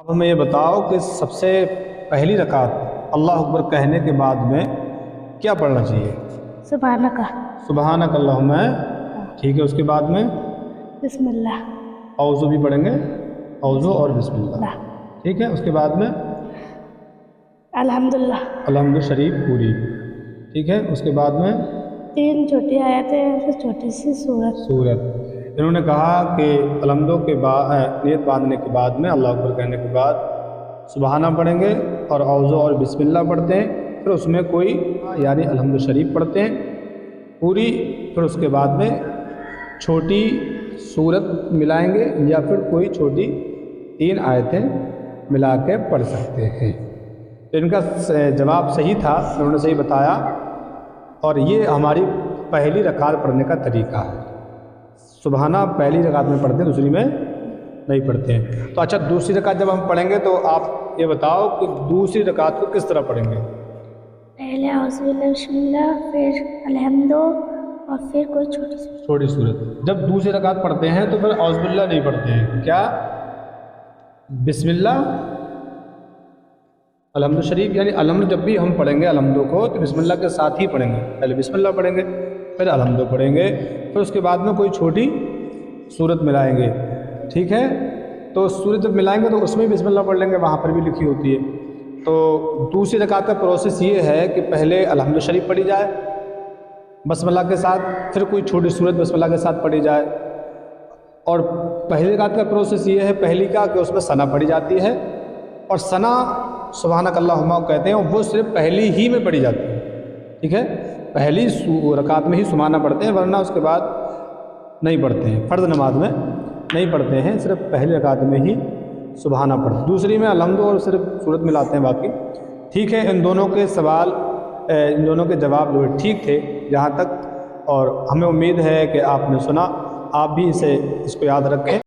اب ہمیں یہ بتاؤ کہ سب سے پہلی رکعت اللہ اکبر کہنے کے بعد میں کیا پڑھنا چاہیے؟ سبحانک، سبحانک اللہم، ٹھیک ہے، اس کے بعد میں بسم اللہ، اعوذ بھی پڑھیں گے، اعوذ اور بسم اللہ، ٹھیک ہے، اس کے بعد میں الحمدللہ، الحمد شریف پوری، ٹھیک ہے، اس کے بعد میں 3 چھوٹی آیتیں پھر چھوٹی سی سورت۔ انہوں نے کہا کہ الحمدوں کے بعد نیت باندھنے کے بعد میں اللہ اکبر کہنے کے بعد سبحانہ پڑھیں گے اور اعوذ اور بسم اللہ پڑھتے ہیں، پھر اس میں کوئی یعنی الحمد شریف پڑھتے ہیں پوری، پھر اس کے بعد میں چھوٹی سورت ملائیں گے یا پھر کوئی چھوٹی 3 آیتیں ملا کے پڑھ سکتے ہیں۔ تو ان کا جواب صحیح تھا، انہوں نے صحیح بتایا، اور یہ ہماری پہلی رکعت پڑھنے کا طریقہ ہے۔ سبحانہ پہلی رکعت میں پڑھتے ہیں، دوسری میں نہیں پڑھتے ہیں۔ تو اچھا، دوسری رکعت جب ہم پڑھیں گے تو آپ یہ بتاؤ کہ دوسری رکعت کو کس طرح پڑھیں گے؟ پہلے اعوذ باللہ بسم اللہ، پھر الحمد اور پھر کوئی چھوٹی سورت۔ جب دوسری رکعت پڑھتے ہیں تو پھر اعوذ باللہ نہیں پڑھتے ہیں، کیا بسم اللہ الحمد شریف، یعنی الحمد جب بھی ہم پڑھیں گے الحمد کو تو بسم اللہ کے ساتھ ہی پڑھیں گے، پہلے بسم اللہ پڑھیں گے پھر الحمد پڑھیں گے، پھر اس کے بعد میں کوئی چھوٹی سورت ملائیں گے، ٹھیک ہے۔ تو سورت جب ملائیں گے تو اس میں بسم اللہ پڑھ لیں گے، وہاں پر بھی لکھی ہوتی ہے۔ تو دوسری رکعت کا پروسیس یہ ہے کہ پہلے الحمد شریف پڑھی جائے بسم اللہ کے ساتھ، پھر کوئی چھوٹی سورت بسم اللہ کے ساتھ پڑھی جائے، اور پہلی رکعت کا پروسیس یہ ہے پہلی کا کہ اس میں ثنا پڑھی جاتی ہے، اور ثنا سبحانک اللہم کہتے ہیں، وہ صرف پہلی ہی میں پڑھی جاتی ہے، ٹھیک ہے، پہلی رکعت میں ہی سبحانہ پڑھتے ہیں، ورنہ اس کے بعد نہیں پڑھتے ہیں، فرض نماز میں نہیں پڑھتے ہیں، صرف پہلی رکعت میں ہی سبحانہ پڑھتے ہیں، دوسری میں الحمد اور صرف سورت ملاتے ہیں باقی، ٹھیک ہے۔ ان دونوں کے سوال، ان دونوں کے جواب جو ہے ٹھیک تھے جہاں تک، اور ہمیں امید ہے کہ آپ نے سنا، آپ بھی اس کو یاد رکھیں۔